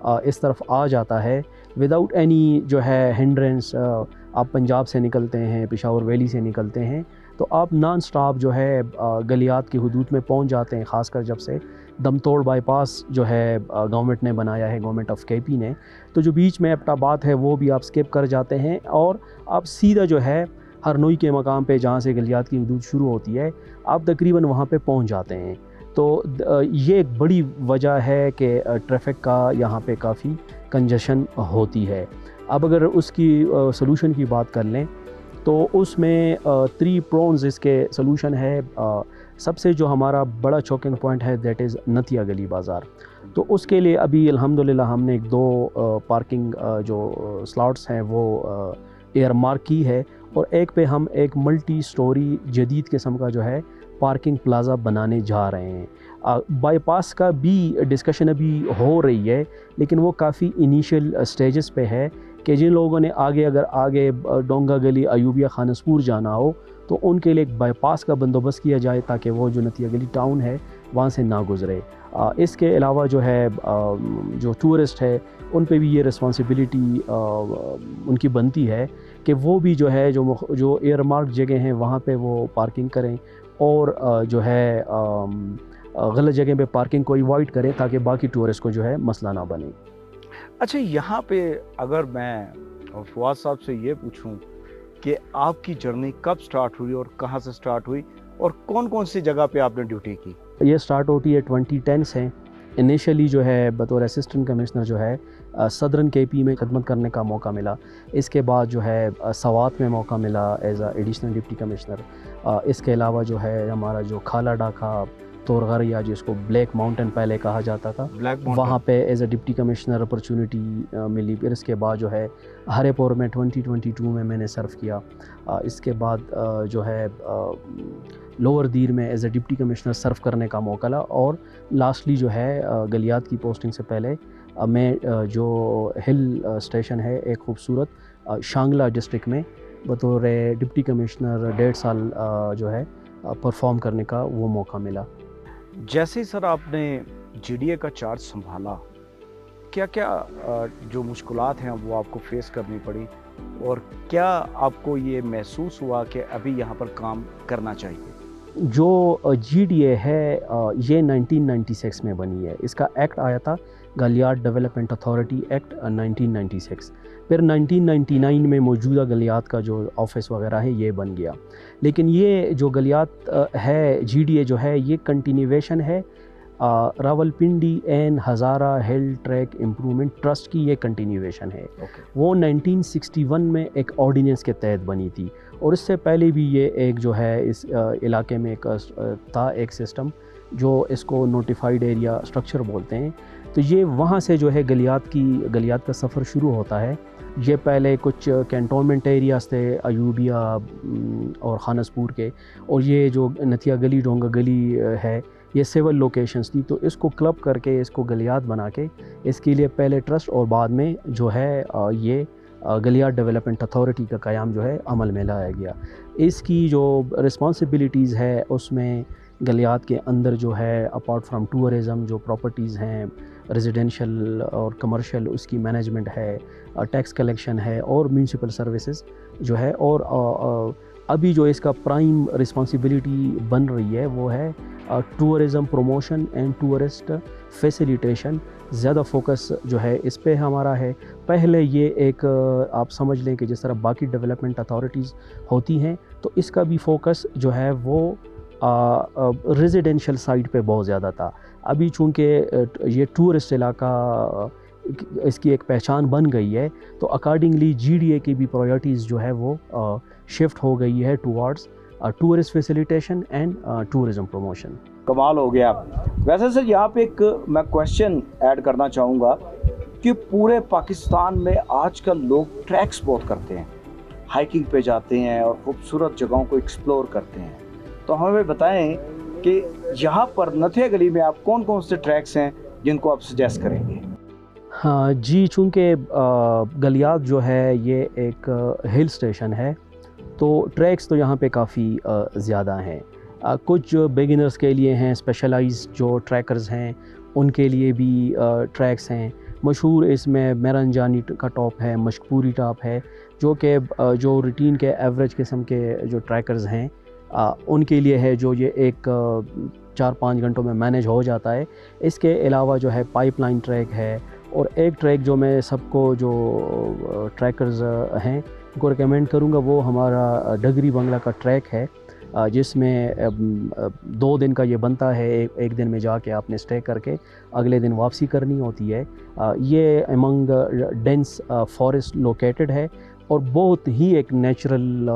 اس طرف آ جاتا ہے وداؤٹ اینی جو ہے ہنڈرنس. آپ پنجاب سے نکلتے ہیں، پشاور ویلی سے نکلتے ہیں، تو آپ نان سٹاپ جو ہے گلیات کی حدود میں پہنچ جاتے ہیں. خاص کر جب سے دم توڑ بائی پاس جو ہے گورنمنٹ نے بنایا ہے، گورنمنٹ آف کے پی نے، تو جو بیچ میں ایبٹ آباد ہے وہ بھی آپ سکپ کر جاتے ہیں اور آپ سیدھا جو ہے ہرنوئی کے مقام پہ جہاں سے گلیات کی حدود شروع ہوتی ہے آپ تقریباً وہاں پہ پہنچ جاتے ہیں. تو یہ ایک بڑی وجہ ہے کہ ٹریفک کا یہاں پہ کافی کنجیشن ہوتی ہے. اب اگر اس کی سلوشن کی بات کر لیں تو اس میں 3 پرونز اس کے سلوشن ہے. سب سے جو ہمارا بڑا چوکنگ پوائنٹ ہے دیٹ از نتھیا گلی بازار. تو اس کے لیے ابھی الحمدللہ ہم نے 2 پارکنگ جو سلاٹس ہیں وہ ایئر مارک کی ہے، اور ایک پہ ہم ایک ملٹی سٹوری جدید قسم کا جو ہے پارکنگ پلازا بنانے جا رہے ہیں. بائی پاس کا بھی ڈسکشن ابھی ہو رہی ہے، لیکن وہ کافی انیشیل سٹیجز پہ ہے کہ جن لوگوں نے اگر آگے ڈونگا گلی، ایوبیہ، خانسپور جانا ہو تو ان کے لیے ایک بائی پاس کا بندوبست کیا جائے تاکہ وہ جو نتھیا گلی ٹاؤن ہے وہاں سے نہ گزرے. اس کے علاوہ جو ہے جو ٹورسٹ ہے ان پہ بھی یہ رسپانسبلٹی ان کی بنتی ہے کہ وہ بھی جو ہے جو ایئر مارک جگہ ہیں وہاں پہ وہ پارکنگ کریں، اور جو ہے غلط جگہ پہ پارکنگ کو ایوائڈ کریں تاکہ باقی ٹورسٹ کو جو ہے مسئلہ نہ بنے. اچھا، یہاں پہ اگر میں فواد صاحب سے یہ پوچھوں کہ آپ کی جرنی کب سٹارٹ ہوئی اور کہاں سے سٹارٹ ہوئی اور کون کون سی جگہ پہ آپ نے ڈیوٹی کی؟ یہ سٹارٹ ہوتی ہے 2010 سے. انیشلی جو ہے بطور اسسٹنٹ کمشنر جو ہے صدرن کے پی میں خدمت کرنے کا موقع ملا. اس کے بعد جو ہے سوات میں موقع ملا as a additional deputy commissioner. اس کے علاوہ جو ہے ہمارا جو کھالا ڈاکا تورغر یا جس کو بلیک ماؤنٹین پہلے کہا جاتا تھا، وہاں پہ as a deputy commissioner opportunity ملی. پھر اس کے بعد جو ہے ہرے پور میں 2022 میں نے سرو کیا. اس کے بعد جو ہے لوور دیر میں ایز اے ڈپٹی کمشنر سرو کرنے کا موقع ملا. اور لاسٹلی جو ہے گلیات کی پوسٹنگ سے پہلے میں جو ہل اسٹیشن ہے ایک خوبصورت شانگلہ ڈسٹرکٹ میں بطور ڈپٹی کمشنر 1.5 سال جو ہے پرفارم کرنے کا وہ موقع ملا. جیسے سر آپ نے جی ڈی اے کا چارج سنبھالا، کیا کیا جو مشکلات ہیں وہ آپ کو فیس کرنی پڑی، اور کیا آپ کو یہ محسوس ہوا کہ ابھی یہاں پر کام کرنا چاہیے؟ جو جی ڈی اے ہے یہ 1996 میں بنی ہے. اس کا ایکٹ آیا تھا گلیات ڈیولپمنٹ اتھارٹی ایکٹ 1996. پھر 1999 میں موجودہ گلیات کا جو آفس وغیرہ ہے یہ بن گیا. لیکن یہ جو گلیات ہے جی ڈی اے جو ہے یہ کنٹینیویشن ہے راولپنڈی اینڈ ہزارہ ہل ٹریک امپرومنٹ ٹرسٹ کی. یہ کنٹینیویشن ہے. وہ 1961 میں ایک آرڈیننس کے تحت بنی تھی، اور اس سے پہلے بھی یہ ایک جو ہے اس علاقے میں ایک تھا ایک سسٹم جو اس کو نوٹیفائڈ ایریا اسٹرکچر بولتے ہیں. تو یہ وہاں سے جو ہے گلیات کا سفر شروع ہوتا ہے. یہ پہلے کچھ کینٹونمنٹ ایریاز تھے ایوبیہ اور خانسپور کے، اور یہ جو نتھیا گلی، ڈونگا گلی ہے یہ سول لوکیشنز تھی. تو اس کو کلب کر کے اس کو گلیات بنا کے اس کے لیے پہلے ٹرسٹ اور بعد میں جو ہے یہ گلیات ڈیولپمنٹ اتھارٹی کا قیام جو ہے عمل میں لایا گیا. اس کی جو رسپانسبلٹیز ہے اس میں گلیات کے اندر جو ہے اپارٹ فرام ٹورزم جو پراپرٹیز ہیں ریزیڈینشل اور کمرشل اس کی مینجمنٹ ہے، ٹیکس کلیکشن ہے، اور میونسپل سروسز جو ہے. اور ابھی جو اس کا پرائم رسپانسبلٹی بن رہی ہے وہ ہے tourism promotion and tourist facilitation. زیادہ فوکس جو ہے اس پہ ہمارا ہے. پہلے یہ ایک آپ سمجھ لیں کہ جس طرح باقی ڈیولپمنٹ اتھارٹیز ہوتی ہیں تو اس کا بھی فوکس جو ہے وہ ریزیڈینشل سائٹ پہ بہت زیادہ تھا. ابھی چونکہ یہ ٹورسٹ علاقہ اس کی ایک پہچان بن گئی ہے تو اکارڈنگلی جی ڈی اے کی بھی پرائیورٹیز جو ہے وہ شفٹ ہو گئی ہے towards tourist facilitation and tourism promotion. کمال ہو گیا. ویسے سر یہاں پہ ایک میں کویشچن ایڈ کرنا چاہوں گا کہ پورے پاکستان میں آج کل لوگ ٹریکس بہت کرتے ہیں، ہائکنگ پہ جاتے ہیں اور خوبصورت جگہوں کو ایکسپلور کرتے ہیں. تو ہمیں بتائیں کہ یہاں پر نتھیا گلی میں آپ کون کون سے ٹریکس ہیں جن کو آپ سجیسٹ کریں گے؟ ہاں جی، چونکہ گلیات جو ہے یہ ایک ہل اسٹیشن ہے تو ٹریکس تو یہاں پہ کافی زیادہ ہیں. کچھ بگنرز کے لیے ہیں، اسپیشلائز جو ٹریکرز ہیں ان کے لیے بھی ٹریکس ہیں. مشہور اس میں میرنجانی کا ٹاپ ہے، مشکپوری ٹاپ ہے، جو کہ جو روٹین کے ایوریج قسم کے جو ٹریکرز ہیں ان کے لیے ہے، جو یہ ایک 4-5 گھنٹوں میں مینیج ہو جاتا ہے۔ اس کے علاوہ جو ہے پائپ لائن ٹریک ہے، اور ایک ٹریک جو میں سب کو جو ٹریکرز ہیں ان کو ریکمینڈ کروں گا وہ ہمارا ڈگری بنگلہ کا ٹریک ہے، جس میں 2 دن کا یہ بنتا ہے۔ ایک دن میں جا کے آپ نے اسٹے کر کے اگلے دن واپسی کرنی ہوتی ہے۔ یہ امنگ ڈینس فارسٹ لوکیٹڈ ہے، اور بہت ہی ایک نیچرل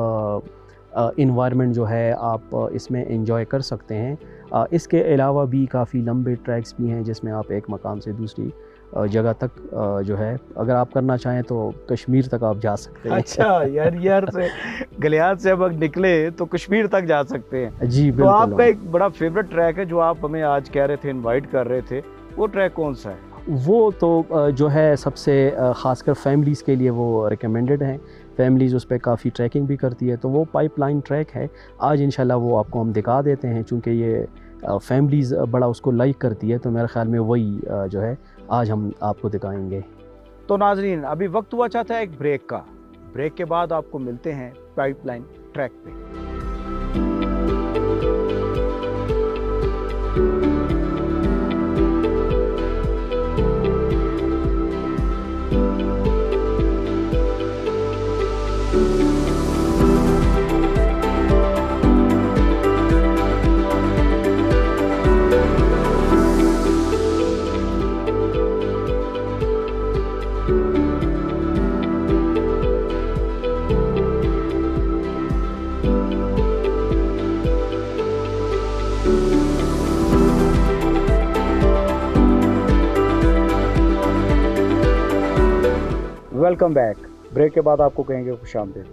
انوائرمنٹ جو ہے آپ اس میں انجوائے کر سکتے ہیں۔ اس کے علاوہ بھی کافی لمبے ٹریکس بھی ہیں جس میں آپ ایک مقام سے دوسری جگہ تک جو ہے اگر آپ کرنا چاہیں تو کشمیر تک آپ جا سکتے ہیں۔ اچھا، یار سے گلیات سے اب نکلے تو کشمیر تک جا سکتے ہیں۔ جی تو بالکل۔ آپ کا ایک بڑا فیوریٹ ٹریک ہے جو آپ ہمیں آج کہہ رہے تھے، انوائٹ کر رہے تھے، وہ ٹریک کون سا ہے؟ وہ تو جو ہے سب سے خاص کر فیملیز کے لیے وہ ریکمینڈڈ ہیں، فیملیز اس پہ کافی ٹریکنگ بھی کرتی ہے، تو وہ پائپ لائن ٹریک ہے۔ آج انشاءاللہ وہ آپ کو ہم دکھا دیتے ہیں، چونکہ یہ فیملیز بڑا اس کو لائک کرتی ہے، تو میرے خیال میں وہی جو ہے آج ہم آپ کو دکھائیں گے۔ تو ناظرین، ابھی وقت ہوا چاہتا ہے ایک بریک کا۔ بریک کے بعد آپ کو ملتے ہیں پائپ لائن ٹریک پہ۔ Welcome back. بریک کے بعد آپ کو کہیں گے خوش آمدید۔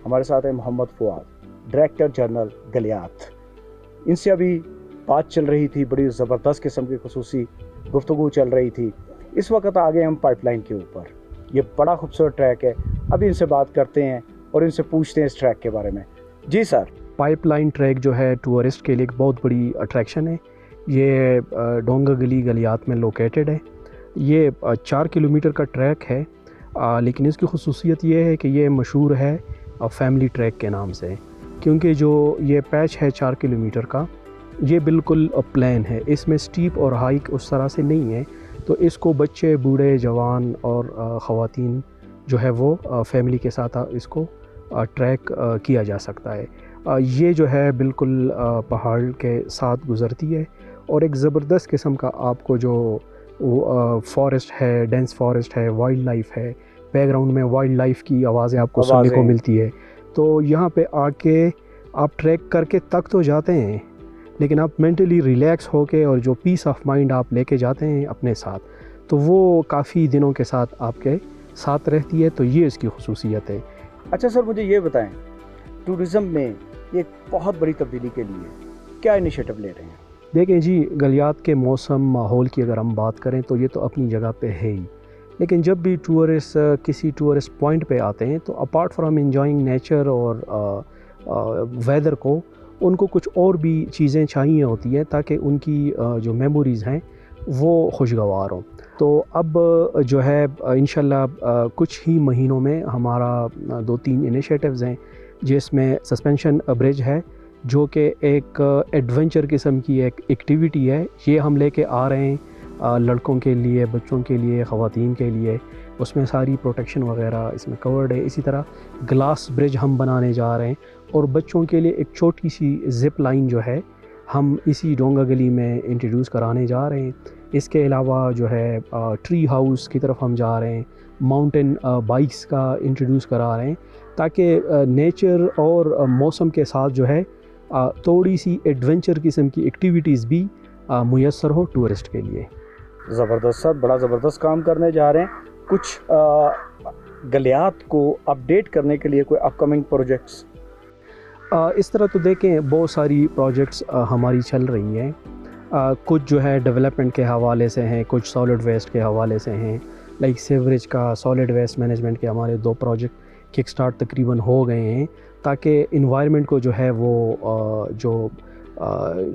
ہمارے ساتھ ہیں محمد فواد، ڈائریکٹر جنرل گلیات۔ ان سے ابھی بات چل رہی تھی، بڑی زبردست قسم کی خصوصی گفتگو چل رہی تھی۔ اس وقت آگے ہم پائپ لائن کے اوپر، یہ بڑا خوبصورت ٹریک ہے، ابھی ان سے بات کرتے ہیں اور ان سے پوچھتے ہیں اس ٹریک کے بارے میں۔ جی سر۔ پائپ لائن ٹریک جو ہے ٹورسٹ کے لیے ایک بہت بڑی اٹریکشن ہے۔ یہ ڈونگا گلی گلیات میں لوکیٹڈ ہے۔ یہ 4 کلومیٹر کا ٹریک ہے، لیکن اس کی خصوصیت یہ ہے کہ یہ مشہور ہے فیملی ٹریک کے نام سے، کیونکہ جو یہ پیچ ہے 4 کلومیٹر کا، یہ بالکل پلین ہے، اس میں سٹیپ اور ہائیک اس طرح سے نہیں ہے، تو اس کو بچے، بوڑھے، جوان اور خواتین جو ہے وہ فیملی کے ساتھ اس کو ٹریک کیا جا سکتا ہے۔ یہ جو ہے بالکل پہاڑ کے ساتھ گزرتی ہے، اور ایک زبردست قسم کا آپ کو جو فارسٹ ہے، ڈینس فارسٹ ہے، وائلڈ لائف ہے، بیک گراؤنڈ میں وائلڈ لائف کی آوازیں آپ کو سننے کو ملتی ہے۔ تو یہاں پہ آ کے آپ ٹریک کر کے تک تو جاتے ہیں، لیکن آپ مینٹلی ریلیکس ہو کے اور جو پیس آف مائنڈ آپ لے کے جاتے ہیں اپنے ساتھ، تو وہ کافی دنوں کے ساتھ آپ کے ساتھ رہتی ہے، تو یہ اس کی خصوصیت ہے۔ اچھا سر، مجھے یہ بتائیں، ٹورزم میں یہ بہت بڑی تبدیلی کے لیے کیا انیشیٹو لے رہے ہیں؟ دیکھیں جی، گلیات کے موسم ماحول کی اگر ہم بات کریں تو یہ تو اپنی جگہ پہ ہے ہی، لیکن جب بھی ٹورسٹ کسی ٹورسٹ پوائنٹ پہ آتے ہیں تو اپارٹ فرام انجوائنگ نیچر اور ویدر کو، ان کو کچھ اور بھی چیزیں چاہیے ہوتی ہیں تاکہ ان کی جو میموریز ہیں وہ خوشگوار ہوں۔ تو اب جو ہے انشاءاللہ کچھ ہی مہینوں میں ہمارا 2-3 انیشیٹوز ہیں، جس میں سسپینشن برج ہے، جو کہ ایک ایڈونچر قسم کی ایک ایکٹیویٹی ہے۔ یہ ہم لے کے آ رہے ہیں لڑکوں کے لیے، بچوں کے لیے، خواتین کے لیے، اس میں ساری پروٹیکشن وغیرہ اس میں کورڈ ہے۔ اسی طرح گلاس برج ہم بنانے جا رہے ہیں، اور بچوں کے لیے ایک چھوٹی سی زپ لائن جو ہے ہم اسی ڈونگا گلی میں انٹروڈیوس کرانے جا رہے ہیں۔ اس کے علاوہ جو ہے ٹری ہاؤس کی طرف ہم جا رہے ہیں، ماؤنٹین بائکس کا انٹروڈیوس کرا رہے ہیں، تاکہ نیچر اور موسم کے ساتھ جو ہے تھوڑی سی ایڈونچر قسم کی ایکٹیویٹیز بھی میسر ہو ٹورسٹ کے لیے۔ زبردست سر، بڑا زبردست کام کرنے جا رہے ہیں۔ کچھ گلیات کو اپڈیٹ کرنے کے لیے کوئی اپ کمنگ پروجیکٹس؟ اس طرح تو دیکھیں بہت ساری پروجیکٹس ہماری چل رہی ہیں، کچھ جو ہے ڈیولپمنٹ کے حوالے سے ہیں، کچھ سالڈ ویسٹ کے حوالے سے ہیں، لائک سیوریج کا، سالڈ ویسٹ مینجمنٹ کے ہمارے 2 پروجیکٹ کک سٹارٹ تقریباً ہو گئے ہیں، تاکہ انوائرمنٹ کو جو ہے وہ جو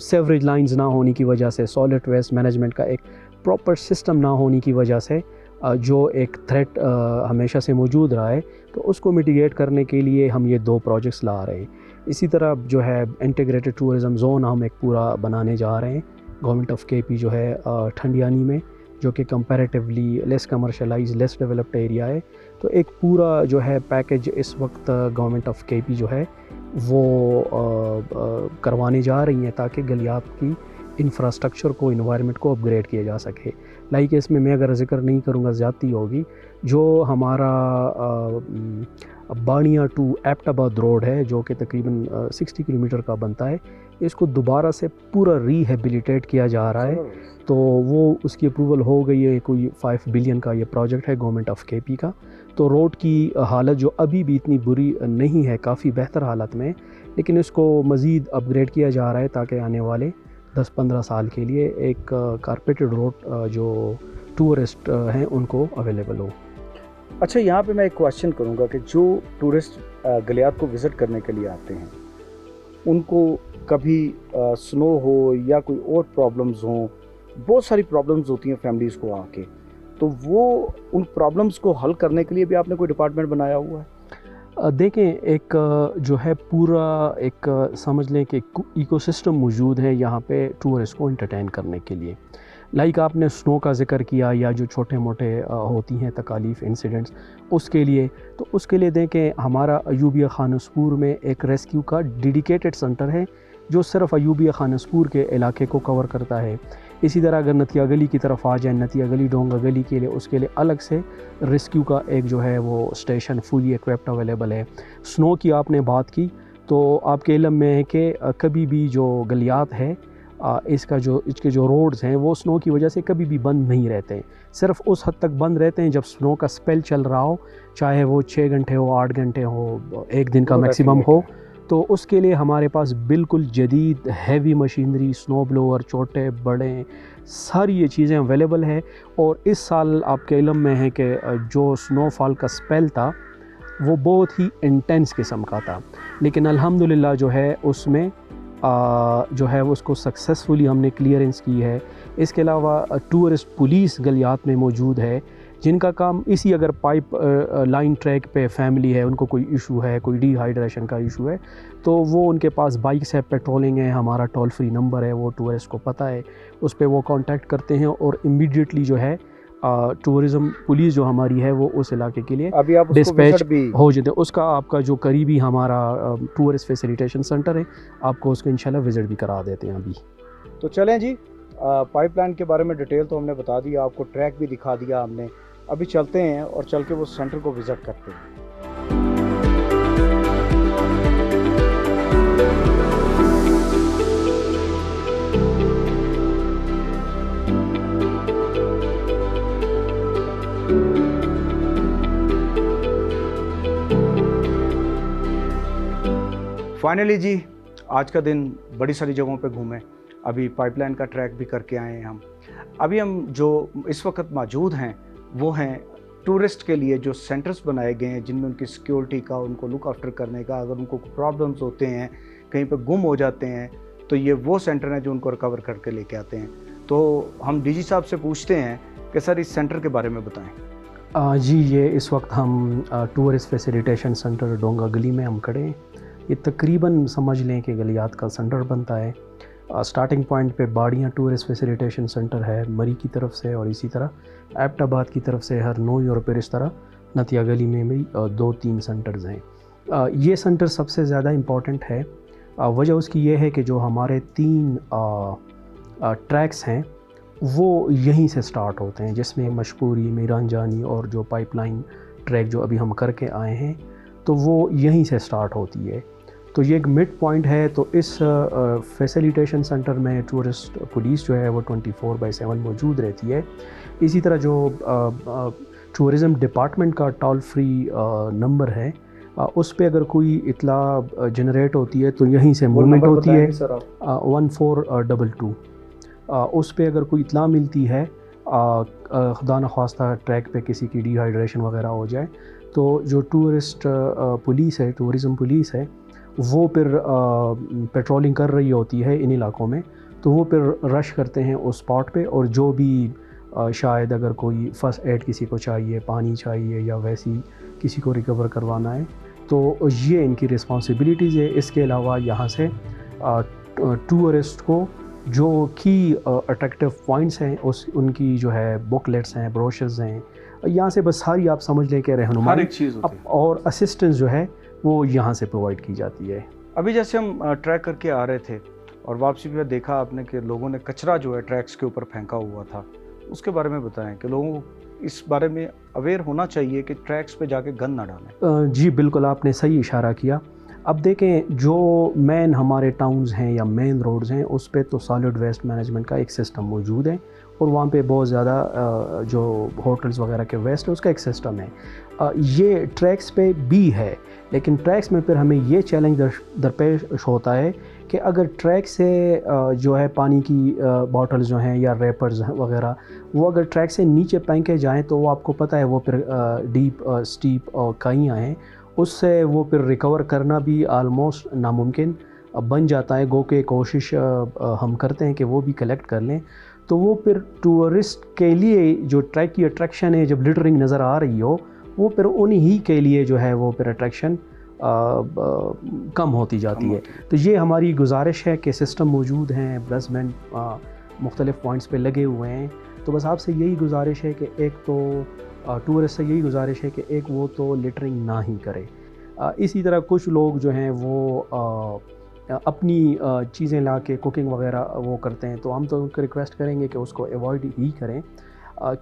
سیوریج لائنز نہ ہونے کی وجہ سے، سالڈ ویسٹ مینجمنٹ کا ایک پراپر سسٹم نہ ہونے کی وجہ سے جو ایک تھریٹ ہمیشہ سے موجود رہا ہے، تو اس کو میٹیگیٹ کرنے کے لیے ہم یہ 2 پروجیکٹس لا رہے ہیں۔ اسی طرح جو ہے انٹیگریٹڈ ٹورزم زون ہم ایک پورا بنانے جا رہے ہیں گورنمنٹ آف کے پی جو ہے ٹھنڈیانی میں، جو کہ کمپیریٹیولی لیس کمرشلائز لیس ڈیولپڈ ایریا ہے۔ تو ایک پورا جو ہے پیکج اس وقت گورنمنٹ آف کے پی جو ہے وہ کروانے جا رہی ہیں تاکہ گلیات کی انفراسٹرکچر کو انوائرمنٹ کو اپ گریڈ کیا جا سکے۔ لائک اس میں اگر ذکر نہیں کروں گا زیادتی ہوگی، جو ہمارا بانیا ٹو ایبٹ آباد روڈ ہے جو کہ تقریباً 60 کلومیٹر کا بنتا ہے، اس کو دوبارہ سے پورا ریہیبلیٹیٹ کیا جا رہا ہے۔ تو وہ اس کی اپروول ہو گئی ہے، کوئی 5 بلین کا یہ پروجیکٹ ہے گورنمنٹ آف کے پی کا۔ تو روڈ کی حالت جو ابھی بھی اتنی بری نہیں ہے، کافی بہتر حالت میں، لیکن اس کو مزید اپ گریڈ کیا جا رہا ہے تاکہ آنے والے 10-15 سال کے لیے ایک کارپیٹڈ روڈ جو ٹورسٹ ہیں ان کو اویلیبل ہو۔ اچھا، یہاں پہ میں ایک کویشچن کروں گا کہ جو ٹورسٹ گلیات کو وزٹ کرنے کے لیے آتے ہیں، ان کو کبھی سنو ہو یا کوئی اور پرابلمز ہوں، بہت ساری پرابلمز ہوتی ہیں فیملیز کو آ کے، تو وہ ان پرابلمز کو حل کرنے کے لیے بھی آپ نے کوئی ڈپارٹمنٹ بنایا ہوا ہے؟ دیکھیں، ایک جو ہے پورا ایک سمجھ لیں کہ ایکو سسٹم موجود ہے یہاں پہ ٹورسٹ کو انٹرٹین کرنے کے لیے۔ لائک آپ نے سنو کا ذکر کیا یا جو چھوٹے موٹے ہوتی ہیں تکالیف انسیڈنٹس، اس کے لیے تو اس کے لیے دیکھیں ہمارا ایوبیہ خانسپور میں ایک ریسکیو کا ڈیڈیکیٹڈ سنٹر ہے جو صرف ایوبیہ خانسپور کے علاقے کو کور کرتا ہے۔ اسی طرح اگر نتیا گلی کی طرف آ جائیں، نتیا گلی ڈونگا گلی کے لیے اس کے لیے الگ سے ریسکیو کا ایک جو ہے وہ اسٹیشن فلی ایکویپڈ اویلیبل ہے۔ سنو کی آپ نے بات کی تو آپ کے علم میں ہے کہ کبھی بھی جو گلیات ہے اس کے جو روڈز ہیں وہ سنو کی وجہ سے کبھی بھی بند نہیں رہتے ہیں، صرف اس حد تک بند رہتے ہیں جب سنو کا سپیل چل رہا ہو، چاہے وہ 6 گھنٹے ہو، 8 گھنٹے ہو، 1 دن کا میکسیمم ہو۔ تو اس کے لیے ہمارے پاس بالکل جدید ہیوی مشینری، سنو بلوور، چھوٹے بڑے ساری یہ چیزیں اویلیبل ہے۔ اور اس سال آپ کے علم میں ہے کہ جو سنو فال کا سپیل تھا وہ بہت ہی انٹینس قسم کا تھا، لیکن الحمدللہ جو ہے اس میں جو ہے اس کو سکسیسفلی ہم نے کلیئرنس کی ہے۔ اس کے علاوہ ٹورسٹ پولیس گلیات میں موجود ہے جن کا کام اسی اگر پائپ لائن ٹریک پہ فیملی ہے، ان کو کوئی ایشو ہے، کوئی ڈی ہائیڈریشن کا ایشو ہے، تو وہ ان کے پاس بائکس ہے، پیٹرولنگ ہے، ہمارا ٹول فری نمبر ہے، وہ ٹورسٹ کو پتہ ہے، اس پہ وہ کانٹیکٹ کرتے ہیں اور امیڈیٹلی جو ہے ٹورزم پولیس جو ہماری ہے وہ اس علاقے کے لیے ابھی آپ ڈسپیچ ہو جاتے ہیں۔ اس کا آپ کا جو قریبی ہمارا ٹورسٹ فیسیلیٹیشن سینٹر ہے، آپ کو اس کو انشاءاللہ وزٹ بھی کرا دیتے ہیں ابھی۔ تو چلیں جی، پائپ لائن کے بارے میں ڈیٹیل تو ہم نے بتا دیا، آپ کو ٹریک بھی دکھا دیا ہم نے، ابھی چلتے ہیں اور چل کے وہ سینٹر کو وزٹ کرتے ہیں۔ فائنلی جی، آج کا دن بڑی ساری جگہوں پہ گھومیں، ابھی پائپ لائن کا ٹریک بھی کر کے آئے ہیں ہم۔ ابھی ہم جو اس وقت موجود ہیں وہ ہیں ٹورسٹ کے لیے جو سینٹرز بنائے گئے ہیں جن میں ان کی سیکیورٹی کا، ان کو لک آفٹر کرنے کا، اگر ان کو پرابلمز ہوتے ہیں، کہیں پہ گم ہو جاتے ہیں، تو یہ وہ سینٹر ہیں جو ان کو ریکور کر کے لے کے آتے ہیں۔ تو ہم ڈی جی صاحب سے پوچھتے ہیں کہ سر اس سینٹر کے بارے میں بتائیں۔ جی، یہ اس وقت ہم ٹورسٹ فیسیلیٹیشن سینٹر ڈونگا گلی میں ہم کھڑے ہیں۔ یہ تقریباً سمجھ لیں کہ گلیات کا سینٹر بنتا ہے۔ سٹارٹنگ پوائنٹ پہ باڑیاں ٹورسٹ فیسیلیٹیشن سینٹر ہے مری کی طرف سے، اور اسی طرح ایبٹ آباد کی طرف سے ہر نوئی، اور پھر اس طرح نتیا گلی میں بھی 2-3 سینٹرز ہیں۔ یہ سینٹر سب سے زیادہ امپورٹنٹ ہے، وجہ اس کی یہ ہے کہ جو ہمارے 3 ٹریکس ہیں وہ یہیں سے سٹارٹ ہوتے ہیں، جس میں مشکوری، میران جانی اور جو پائپ لائن ٹریک جو ابھی ہم کر کے آئے ہیں تو وہ یہیں سے سٹارٹ ہوتی ہے۔ تو یہ ایک مڈ پوائنٹ ہے۔ تو اس فیسیلیٹیشن سینٹر میں ٹورسٹ پولیس جو ہے وہ 24/7 موجود رہتی ہے۔ اسی طرح جو ٹورزم ڈپارٹمنٹ کا ٹول فری نمبر ہے، اس پہ اگر کوئی اطلاع جنریٹ ہوتی ہے تو یہیں سے موومنٹ ہوتی ہے، 1422۔ اس پہ اگر کوئی اطلاع ملتی ہے، خدا نخواستہ ٹریک پہ کسی کی ڈی ہائیڈریشن وغیرہ ہو جائے، تو جو ٹورسٹ پولیس ہے، ٹورزم پولیس ہے، وہ پھر پیٹرولنگ کر رہی ہوتی ہے ان علاقوں میں، تو وہ پھر رش کرتے ہیں اس اسپاٹ پہ، اور جو بھی شاید اگر کوئی فرسٹ ایڈ کسی کو چاہیے، پانی چاہیے یا ویسی کسی کو ریکور کروانا ہے تو یہ ان کی رسپانسبلٹیز ہے۔ اس کے علاوہ یہاں سے ٹورسٹ کو جو کی اٹریکٹیو پوائنٹس ہیں ان کی جو ہے بکلیٹس ہیں، بروشرز ہیں، یہاں سے بس ساری آپ سمجھ لیں کہ ہر رہنمائی ایک چیز ہوتی ہے۔ اور اسسٹنس جو ہے وہ یہاں سے پرووائڈ کی جاتی ہے۔ ابھی جیسے ہم ٹریک کر کے آ رہے تھے اور واپسی پہ دیکھا آپ نے کہ لوگوں نے کچرا جو ہے ٹریکس کے اوپر پھینکا ہوا تھا، اس کے بارے میں بتائیں کہ لوگوں کو اس بارے میں اویئر ہونا چاہیے کہ ٹریکس پہ جا کے گند نہ ڈالیں۔ جی بالکل، آپ نے صحیح اشارہ کیا۔ اب دیکھیں جو مین ہمارے ٹاؤنز ہیں یا مین روڈز ہیں اس پہ تو سالڈ ویسٹ مینجمنٹ کا ایک سسٹم موجود ہے، اور وہاں پہ بہت زیادہ جو ہوٹلز وغیرہ کے ویسٹ ہے اس کا ایک سسٹم ہے۔ یہ ٹریکس پہ بھی ہے، لیکن ٹریکس میں پھر ہمیں یہ چیلنج درپیش ہوتا ہے کہ اگر ٹریک سے جو ہے پانی کی باٹلز جو ہیں یا ریپرز وغیرہ وہ اگر ٹریک سے نیچے پھینکے جائیں تو وہ آپ کو پتہ ہے وہ پھر ڈیپ اسٹیپ کائیاں ہیں، اس سے وہ پھر ریکور کرنا بھی آلموسٹ ناممکن بن جاتا ہے۔ گو کہ کوشش ہم کرتے ہیں کہ وہ بھی کلیکٹ کر لیں، تو وہ پھر ٹورسٹ کے لیے جو ٹریک کی اٹریکشن ہے جب لٹرنگ نظر آ رہی ہو وہ پھر انہی کے لیے جو ہے وہ پھر اٹریکشن کم ہوتی جاتی ہے۔ تو یہ ہماری گزارش ہے کہ سسٹم موجود ہیں، برسبین مختلف پوائنٹس پہ لگے ہوئے ہیں، تو بس آپ سے یہی گزارش ہے کہ ایک تو ٹورسٹ سے یہی گزارش ہے کہ ایک وہ تو لٹرنگ نہ ہی کرے۔ اسی طرح کچھ لوگ جو ہیں وہ اپنی چیزیں لا کے کوکنگ وغیرہ وہ کرتے ہیں، تو ہم تو ان کو ریکویسٹ کریں گے کہ اس کو ایوائڈ ہی کریں،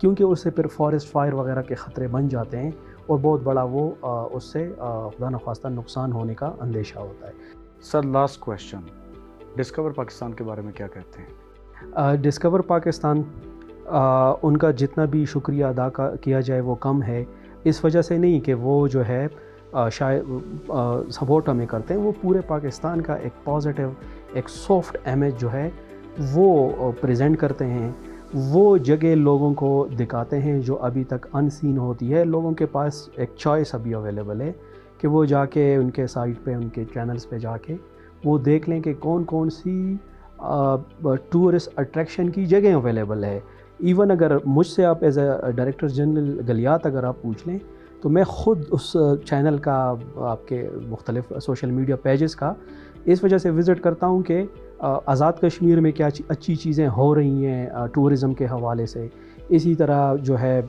کیونکہ اس سے پھر فارسٹ فائر وغیرہ کے خطرے بن جاتے ہیں اور بہت بڑا وہ اس سے خدا نخواستہ نقصان ہونے کا اندیشہ ہوتا ہے۔ Sir last question, discover Pakistan کے بارے میں کیا کہتے ہیں؟ ڈسکور پاکستان ان کا جتنا بھی شکریہ ادا کیا جائے وہ کم ہے، اس وجہ سے نہیں کہ وہ جو ہے شاید سپورٹ ہمیں کرتے ہیں، وہ پورے پاکستان کا ایک پازیٹیو ایک سافٹ امیج جو ہے وہ پریزنٹ کرتے ہیں، وہ جگہ لوگوں کو دکھاتے ہیں جو ابھی تک ان سین ہوتی ہے۔ لوگوں کے پاس ایک چوائس ابھی اویلیبل ہے کہ وہ جا کے ان کے سائٹ پہ ان کے چینلز پہ جا کے وہ دیکھ لیں کہ کون کون سی ٹورسٹ اٹریکشن کی جگہیں اویلیبل ہے۔ ایون اگر مجھ سے آپ as a director general Galiyat اگر آپ پوچھ لیں تو میں خود اس چینل کا آپ کے مختلف سوشل میڈیا پیجز کا اس وجہ سے وزٹ کرتا ہوں کہ آزاد کشمیر میں کیا اچھی چیزیں ہو رہی ہیں ٹورزم کے حوالے سے، اسی طرح جو ہے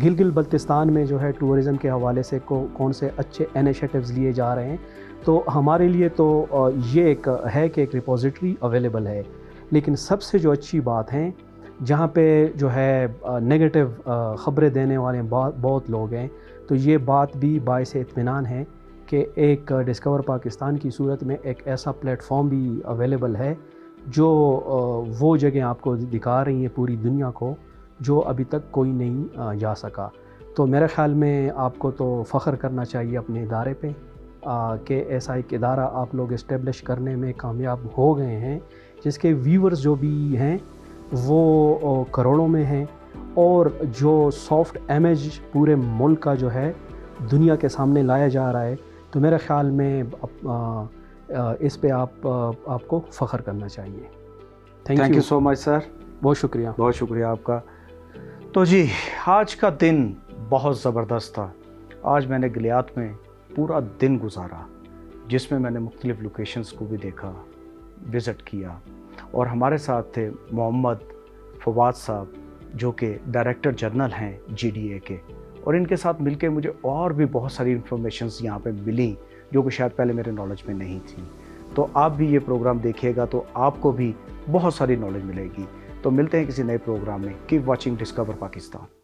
گلگت بلتستان میں جو ہے ٹورزم کے حوالے سے کون سے اچھے انیشیٹوز لیے جا رہے ہیں۔ تو ہمارے لیے تو یہ ایک ہے کہ ایک ریپوزیٹری اویلیبل ہے، لیکن سب سے جو اچھی بات ہے جہاں پہ جو ہے نگیٹو خبریں دینے والے بہت لوگ ہیں، تو یہ بات بھی باعث اطمینان ہے کہ ایک ڈسکور پاکستان کی صورت میں ایک ایسا پلیٹ فارم بھی اویلیبل ہے جو وہ جگہ آپ کو دکھا رہی ہیں پوری دنیا کو جو ابھی تک کوئی نہیں جا سکا۔ تو میرے خیال میں آپ کو تو فخر کرنا چاہیے اپنے ادارے پہ کہ ایسا ایک ادارہ آپ لوگ اسٹیبلش کرنے میں کامیاب ہو گئے ہیں، جس کے ویورز جو بھی ہیں وہ کروڑوں میں ہیں، اور جو سافٹ امیج پورے ملک کا جو ہے دنیا کے سامنے لایا جا رہا ہے، تو میرے خیال میں اس پہ آپ کو فخر کرنا چاہیے۔ تھینک یو سو مچ سر، بہت شکریہ، بہت شکریہ آپ کا۔ تو جی آج کا دن بہت زبردست تھا۔ آج میں نے گلیات میں پورا دن گزارا، جس میں میں نے مختلف لوکیشنز کو بھی دیکھا، وزٹ کیا، اور ہمارے ساتھ تھے محمد فواد صاحب جو کہ ڈائریکٹر جنرل ہیں GDA کے، اور ان کے ساتھ مل کے مجھے اور بھی بہت ساری انفارمیشنز یہاں پہ ملی جو کہ شاید پہلے میرے نالج میں نہیں تھی۔ تو آپ بھی یہ پروگرام دیکھیے گا تو آپ کو بھی بہت ساری نالج ملے گی۔ تو ملتے ہیں کسی نئے پروگرام میں۔ Keep watching discover Pakistan.